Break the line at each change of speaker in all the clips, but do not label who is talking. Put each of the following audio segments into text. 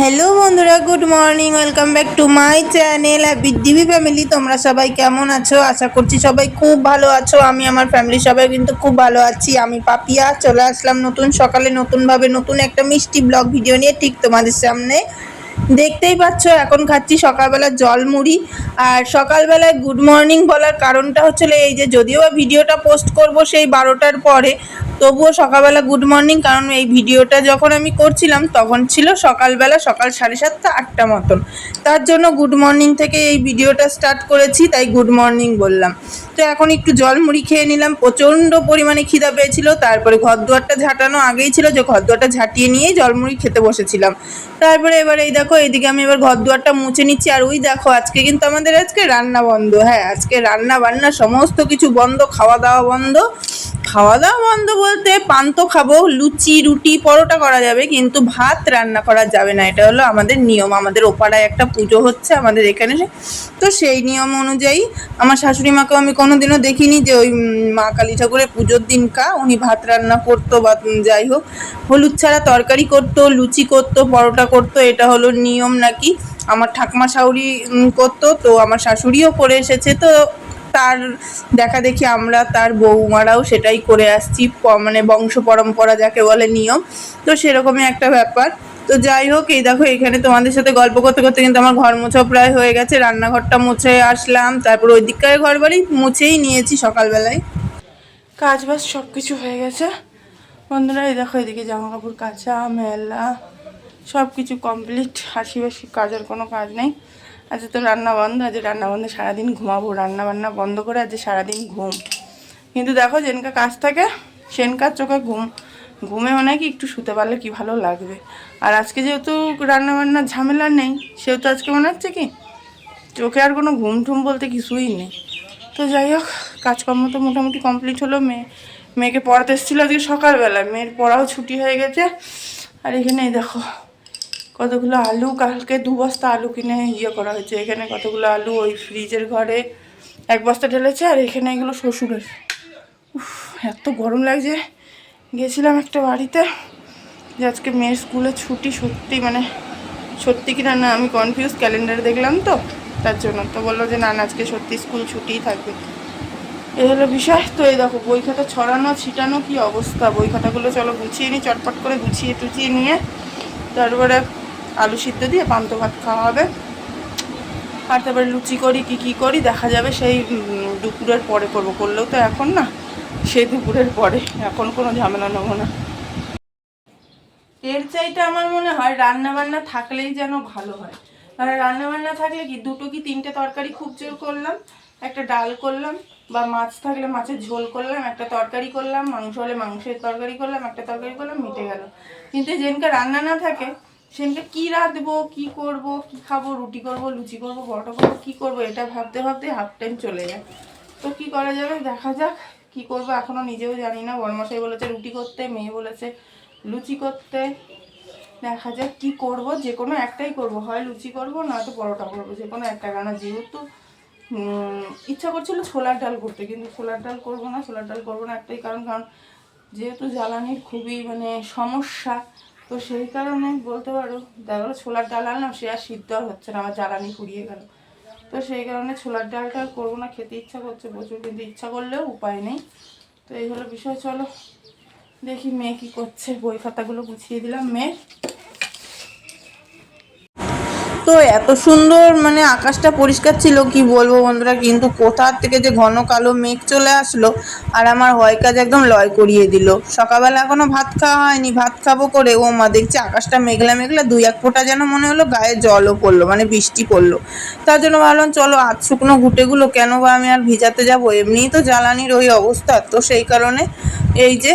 Hello বন্ধুরা, good morning. Welcome back to my channel দিবি family. তোমরা সবাই কেমন আছো? আশা করছি সবাই খুব ভালো আছো। আমি আমার ফ্যামিলি সবাই কিন্তু খুব ভালো আছি। আমি পাপিয়া চলে আসলাম নতুন সকালে নতুনভাবে নতুন একটা মিষ্টি ব্লগ ভিডিও নিয়ে ঠিক তোমাদের সামনে। দেখতেই পাচ্ছ এখন খাচ্ছি সকালবেলা জল মুড়ি। আর সকালবেলায় গুড মর্নিং বলার কারণটা হচ্ছে এই যে, যদিও বা ভিডিওটা পোস্ট করব সেই 12টার পরে, তবুও সকালবেলা গুড মর্নিং, কারণ এই ভিডিওটা যখন আমি করছিলাম তখন ছিল সকালবেলা সকাল 7:30 8টা মতন। তার জন্য গুড মর্নিং থেকে এই ভিডিওটা স্টার্ট করেছি, তাই গুড মর্নিং বললাম। তো এখন একটু জল মুড়ি খেয়ে নিলাম, প্রচণ্ড পরিমাণে খিদা পেয়েছিল। তারপরে ঘর দুয়ারটা ঝাঁটানো আগেই ছিল, যে ঘর দুয়ারটা ঝাঁটিয়ে নিয়েই জল মুড়ি খেতে বসেছিলাম। তারপরে এবার এই দেখো, এইদিকে আমি এবার ঘর দুয়ারটা মুছে নিচ্ছি। আর ওই দেখো, আজকে কিন্তু আমাদের আজকে রান্না বন্ধ। হ্যাঁ, আজকে রান্না বান্না সমস্ত কিছু বন্ধ, খাওয়া দাওয়া বন্ধ। খাওয়া দাওয়া বন্ধ বলতে পান্ত খাবো, লুচি রুটি পরোটা করা যাবে, কিন্তু ভাত রান্না করা যাবে না। এটা হলো আমাদের নিয়ম। আমাদের ওপাড়ায় একটা পুজো হচ্ছে আমাদের এখানে, তো সেই নিয়ম অনুযায়ী আমার শাশুড়ি মাকেও আমি কোনোদিনও দেখিনি যে ওই মা কালী ঠাকুরের পুজোর দিনকা উনি ভাত রান্না করতো বা যাই হোক হলুদ ছাড়া তরকারি করতো, লুচি করতো, পরোটা করতো। এটা হলো নিয়ম নাকি। আমার ঠাকমা শাশুড়ি করতো, তো আমার শাশুড়িও করে এসেছে, তো তার দেখা দেখি আমরা তার বৌমারাও সেটাই করে আসছি, মানে বংশ পরম্পরা যাকে বলে নিয়ম। তো সেরকমই একটা ব্যাপার। তো যাই হোক, এই দেখো এখানে তোমাদের সাথে গল্প করতে করতে কিন্তু আমার ঘর মোছা প্রায় হয়ে গেছে। রান্নাঘরটা মুছে আসলাম, তারপর ওই দিককার ঘর বাড়ি মুছেই নিয়েছি সকালবেলায়। কাজ বাজ সব কিছু হয়ে গেছে বন্ধুরা। এই দেখো, এদিকে জামা কাপড় কাচা মেলা সব কিছু কমপ্লিট। হাসি বাসি কাজের কোনো কাজ নেই। আজ তো রান্না বন্ধ, আজ রান্না বন্ধ, সারাদিন ঘুমাবো। রান্না বান্না বন্ধ করে আজ সারাদিন ঘুম। কিন্তু দেখো, যেনকা কাজ থাকে সেনকার চোখে ঘুম। ঘুমে মনে হয় কি একটু শুতে পারলে কি ভালো লাগবে। আর আজকে যেহেতু রান্না বান্নার ঝামেলা নেই, সেহেতু আজকে মনে হচ্ছে কি চোখে আর কোনো ঘুম ঠুম বলতে কিছুই নেই। তো যাই হোক, কাজকর্ম তো মোটামুটি কমপ্লিট হলো। মেয়েকে পড়াতে এসেছিলো আজকে সকালবেলা, মেয়ের পড়াও ছুটি হয়ে গেছে। আর এখানে এই দেখো কতগুলো আলু, কালকে 2 বস্তা আলু কিনে করা হয়েছে। এখানে কতগুলো আলু ওই ফ্রিজের ঘরে 1 বস্তা ঢেলেছে। আর এখানে এগুলো শ্বশুরের। এত গরম লাগছে। গেছিলাম একটা বাড়িতে, যে আজকে মেয়ের স্কুলে ছুটি, সত্যি মানে সত্যি কিনা না আমি কনফিউজ, ক্যালেন্ডারে দেখলাম তো তার জন্য। তো বললো যে না আজকে সত্যি স্কুল ছুটিই থাকবে। এই হলো বিষয়। তো এই দেখো বই খাতা ছড়ানো ছিটানো কি অবস্থা। বই খাতাগুলো চলো গুছিয়ে নিই, চটপট করে গুছিয়ে টুচিয়ে নিয়ে তারপরে আলু সিদ্ধ দিয়ে পান্তা ভাত খাওয়া হবে। আর তারপরে লুচি করি কি করি দেখা যাবে সেই দুপুরের পরে করবো। করলেও তো এখন না, সেই দুপুরের পরে। এখন কোনো ঝামেলা নেবো না। এর চাইতে আমার মনে হয় রান্না বান্না থাকলেই যেন ভালো হয়। কারণ রান্না বান্না থাকলে কি 2টো কি 3টে তরকারি খুব জোর করলাম, একটা ডাল করলাম, বা মাছ থাকলে মাছের ঝোল করলাম, একটা তরকারি করলাম, মাংস হলে মাংসের তরকারি করলাম, একটা তরকারি করলাম, মিটে গেল। কিন্তু যেদিনকে রান্না না থাকে সেদিনকে কী রাঁধবো, কী করব, কী খাবো, রুটি করব, লুচি করব, পরোটা করবো, কী করবো, এটা ভাবতে ভাবতে হাফ টাইম চলে যায়। তো কী করা যাবে দেখা যাক। কী করবো এখনও নিজেও জানি না। বড়মশাই বলেছে রুটি করতে, মেয়ে বলেছে লুচি করতে। দেখা যাক কী করব। যে কোনো একটাই করব, হয় লুচি করব নয়তো পরোটা করবো, যে কোনো একটা। কারণ যেহেতু ইচ্ছা করছিল ছোলার ডাল করতে, কিন্তু ছোলার ডাল করবো না একটাই কারণ, যেহেতু জ্বালানির খুবই মানে সমস্যা। তো সেই কারণে বলতে পারো দেখা গেলো ছোলার ডাল আনলাম, সে আর সিদ্ধ আর হচ্ছে না, আমার জ্বালানি ফুরিয়ে গেল। তো সেই কারণে ছোলার ডালটা আর করবো না। খেতে ইচ্ছা করছে প্রচুর, কিন্তু ইচ্ছা করলেও উপায় নেই। তো এই হলো বিষয়। চলো দেখি মেয়ে কী করছে। বই খাতাগুলো গুছিয়ে দিলাম মেয়ের। তো এত সুন্দর মানে আকাশটা পরিষ্কার ছিল কি বলবো বন্ধুরা, কিন্তু কোথার থেকে যে ঘন কালো মেঘ চলে আসলো আর আমার হয় কাজ একদম লয় করিয়ে দিল। সকালবেলা এখনো ভাত খাওয়া হয়নি, ভাত খাবো করে ও মা দেখছি আকাশটা মেঘলা মেঘলা, 2-1 ফোঁটা যেন মনে হলো গায়ে জলও পড়লো, মানে বৃষ্টি পড়লো। তার জন্য ভাবলাম চলো আধ শুকনো ঘুঁটেগুলো কেন বা আমি আর ভিজাতে যাবো, এমনিই তো জ্বালানির ওই অবস্থা। তো সেই কারণে এই যে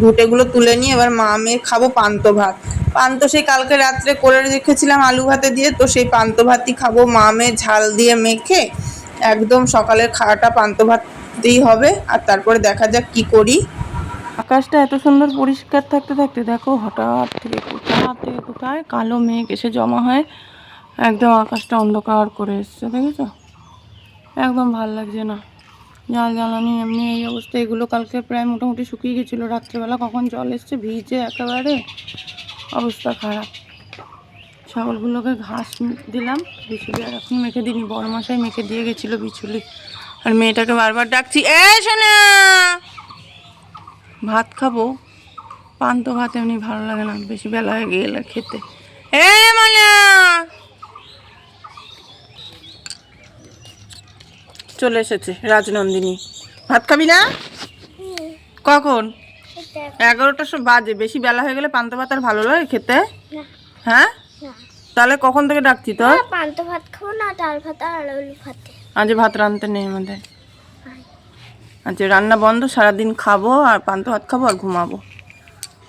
ঘুঁটেগুলো তুলে নিয়ে এবার মা মেয়ে খাবো পান্ত ভাত। পান্ত সেই কালকে রাত্রে করে রেখেছিলাম আলু ভাতে দিয়ে, তো সেই পান্ত ভাতই খাবো মা মেয়ে ঝাল দিয়ে মেখে। একদম সকালের খাওয়াটা পান্ত ভাতই হবে। আর তারপরে দেখা যাক কি করি। আকাশটা এত সুন্দর পরিষ্কার থাকতে থাকতে দেখো হঠাৎ থেকে কোথায় কালো মেঘ এসে জমা হয়, একদম আকাশটা অন্ধকার করে এসছে। দেখেছো, একদম ভাল লাগছে না। জ্বালানি এমনি এই অবস্থা। এগুলো কালকে প্রায় মোটামুটি শুকিয়ে গেছিলো, রাত্রেবেলা কখন জল এসছে ভিজে একেবারে অবস্থা খারাপ।
ছাগলগুলোকে ঘাস দিলাম, বিচুলি আর এখন মেখে দিইনি, বড় মশাই মেখে দিয়ে গেছিলো বিচুলি। আর মেয়েটাকে বারবার ডাকছি, এ শোনা ভাত খাবো। পান্ত ভাত এমনি ভালো লাগে না, বেশি বেলা হয়ে গেলে খেতে। এ মালা চলে এসেছে রাজনন্দিনী। ভাত খাবি না? কখন? 11টা সব বাজে, বেশি বেলা হয়ে গেলে পান্তা ভাত আর ভালো লাগে খেতে? হ্যাঁ, তাহলে কখন থেকে ডাকছি তো?
পান্তা ভাত খাবো না, ডাল ভাত আর আলু ভাত।
আজ ভাত রাঁধতে নেই আমাদের, আজ রান্না বন্ধ, সারাদিন খাবো আর পান্তা ভাত খাবো আর ঘুমাবো।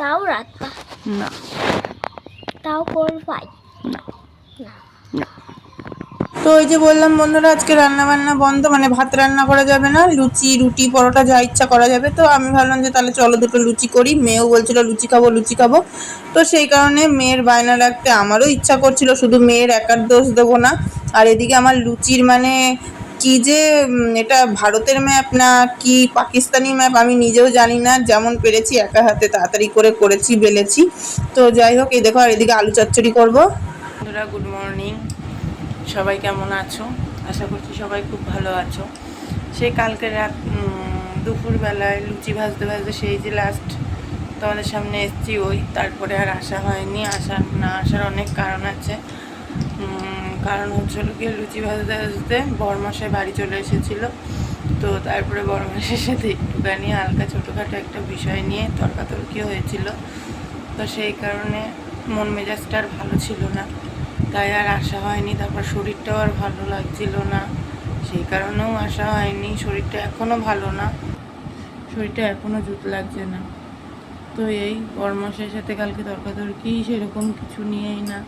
তাও রাতটা
না,
তাও কোন পাই
না, না। তো ওই যে বললাম বন্ধুরা, আজকে রান্না বান্না বন্ধ, মানে ভাত রান্না করা যাবে না, লুচি রুটি পরোটা যা ইচ্ছা করা যাবে। তো আমি ভাবলাম যে তাহলে চলো দুটো লুচি করি, মেয়েও বলছিল লুচি খাবো লুচি খাবো। তো সেই কারণে মেয়ের বায়না রাখতে আমারও ইচ্ছা করছিল, শুধু মেয়ের একার দোষ দেবো না। আর এদিকে আমার লুচির মানে কি যে এটা ভারতের ম্যাপ না কি পাকিস্তানি ম্যাপ আমি নিজেও জানি না, যেমন পেরেছি একা হাতে তাড়াতাড়ি করে করেছি, বেলেছি। তো যাই হোক, এই দেখো, আর এদিকে আলু চচ্চড়ি করবো। বন্ধুরা গুড মর্নিং, সবাই কেমন আছো? আশা করছি সবাই খুব ভালো আছো। সেই কালকে রাত দুপুরবেলায় লুচি ভাজতে ভাজতে সেই যে লাস্ট তোমাদের সামনে এসেছি, ওই তারপরে আর আসা হয়নি। আসার অনেক কারণ আছে। কারণ হচ্ছিল কি, লুচি ভাজতে ভাজতে বড়মশাই বাড়ি চলে এসেছিল। তো তারপরে বড়মশাইয়ের সাথে একটুখানি হালকা ছোটোখাটো একটা বিষয় নিয়ে তর্কাতর্কি হয়েছিল। তো সেই কারণে মন মেজাজটা আর ভালো ছিল না, তাই আর আসা হয়নি। তারপর শরীরটাও আর ভালো লাগছিল না, সেই কারণেও আসা হয়নি। শরীরটা এখনও ভালো না, শরীরটা এখনও জুত লাগছে না। তো এই বড়মশাইয়ের সাথে কালকে তর্কাতর্কি সেরকম কিছু নিয়েই না,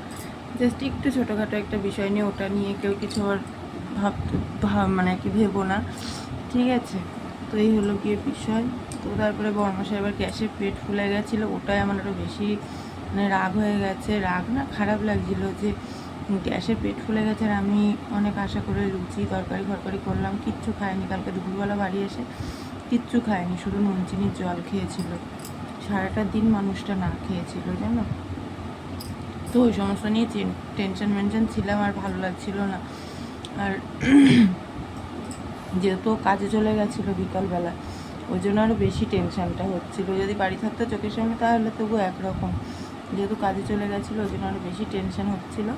জাস্ট একটু ছোটোখাটো একটা বিষয় নিয়ে, ওটা নিয়ে কেউ কিছু আর মানে কি ভেবো না, ঠিক আছে? তো এই হলো গিয়ে বিষয়। তো তারপরে বড়মশাই এবার গ্যাসে পেট ফুলে গেছিলো, ওটাই আমার আরও বেশি মানে রাগ হয়ে গেছে। রাগ না, খারাপ লাগছিলো যে গ্যাসে পেট ফুলে গেছে। আর আমি অনেক আশা করে লুচি তরকারি ফরকারি করলাম, কিচ্ছু খায়নি। কালকে দুপুরবেলা বাড়ি এসে কিচ্ছু খায়নি, শুধু নুন চিনির জল খেয়েছিল। সারাটা দিন মানুষটা না খেয়েছিল, জানো তো। ওই সমস্ত নিয়ে টেনশন ছিলাম, আর ভালো লাগছিল না। আর যেহেতু কাজে চলে গেছিলো বিকালবেলা, ওই জন্য আরও বেশি টেনশানটা হচ্ছিলো। যদি বাড়ি থাকতো চোখের সামনে তাহলে তবু একরকম, যেহেতু কাজে চলে গেছিলো ওই জন্য আরও বেশি টেনশান হচ্ছিলো।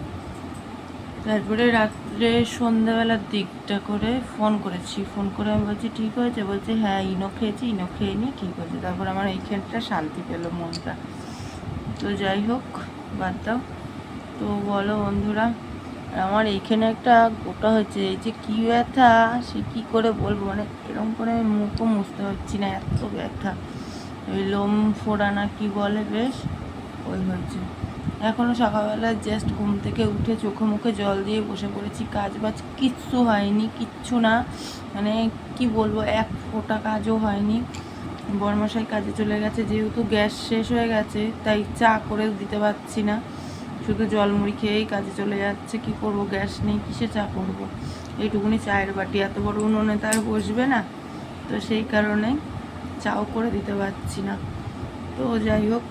তারপরে রাত্রে সন্ধ্যাবেলার দিকটা করে ফোন করেছি, ফোন করে আমি বলছি ঠিক হয়েছে? বলছে হ্যাঁ, ইনো খেয়েছি, ইনো খেয়ে নিয়ে ঠিক হয়েছে। তারপর আমার এইখানটা শান্তি পেলো মনটা। তো যাই হোক, বাদ দাও। তো বলো বন্ধুরা, আমার এইখানে একটা গোটা হয়েছে, এই যে কী ব্যথা সে কী করে বলবো, মানে এরকম করে মুখও মুছতে পারছি না, এত ব্যথা। ওই লোম ফোড়া না কি বলে, বেশ ওই হয়েছে। এখনও সকালবেলা জাস্ট ঘুম থেকে উঠে চোখে মুখে জল দিয়ে বসে পড়েছি, কাজ বাজ কিচ্ছু হয়নি, কিচ্ছু না, মানে কি বলবো, এক ফোঁটা কাজও হয়নি। বড়মশাই কাজে চলে গেছে, যেহেতু গ্যাস শেষ হয়ে গেছে তাই চা করে দিতে পারছি না, শুধু জলমুড়ি খেয়েই কাজে চলে যাচ্ছে। কি করব, গ্যাস নেই, কিসে চা করব? এইটুকুনি চায়ের বাটি, এত বড় উনুনে তার বসবে না, তো সেই কারণে চাও করে দিতে পারছি না। তো যাই হোক,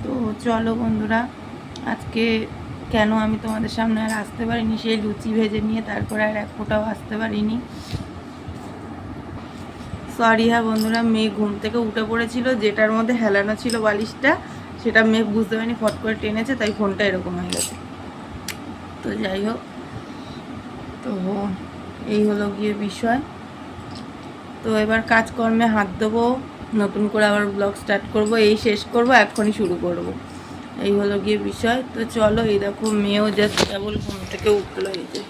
তো চলো বন্ধুরা, আজকে কেন আমি তোমাদের সামনে আর আসতে পারিনি, সেই লুচি ভেজে নিয়ে তারপরে আর এক ফোঁটাও আসতে পারিনি, সরি। হ্যাঁ বন্ধুরা, মেয়ে ঘুম থেকে উঠে পড়েছিল, যেটার মধ্যে হেলানো ছিল বালিশটা, সেটা মেয়ে বুঝতে পারিনি, ফট করে টেনেছে, তাই ফোনটা এরকম হয়ে গেছে। তো যাই হোক, তো এই হলো গিয়ে বিষয়। তো এবার কাজকর্মে হাত দেবো, নতুন করে আবার ব্লগ স্টার্ট করব, এই শেষ করব, এখনই শুরু করব, এই হলো গিয়ে বিষয়। তো চলো, এই দেখো মেয়েও জাস্ট কেবল ঘুম থেকে উঠলো, এই যে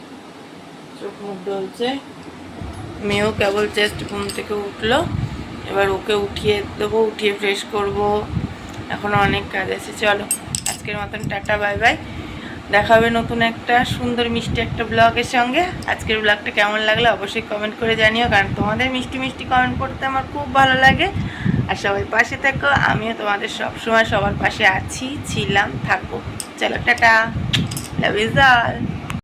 চোখ মুখ ডলছে, মেয়েও কেবল জাস্ট ঘুম থেকে উঠলো। এবার ওকে উঠিয়ে দেবো, উঠিয়ে ফ্রেশ করব, এখনও অনেক কাজ আছে। চলো, আজকের মতন টাটা, বাই বাই। দেখা হবে নতুন একটা সুন্দর মিষ্টি একটা ব্লগের সঙ্গে। আজকের ব্লগটা কেমন লাগলো অবশ্যই কমেন্ট করে জানিও, কারণ তোমাদের মিষ্টি মিষ্টি কমেন্ট করতে আমার খুব ভালো লাগে। আর সবাই পাশে থেকো, আমিও তোমাদের সবসময় সবার পাশে আছি, ছিলাম, থাকবো। চলো টাটা, লাভ ইজ অল।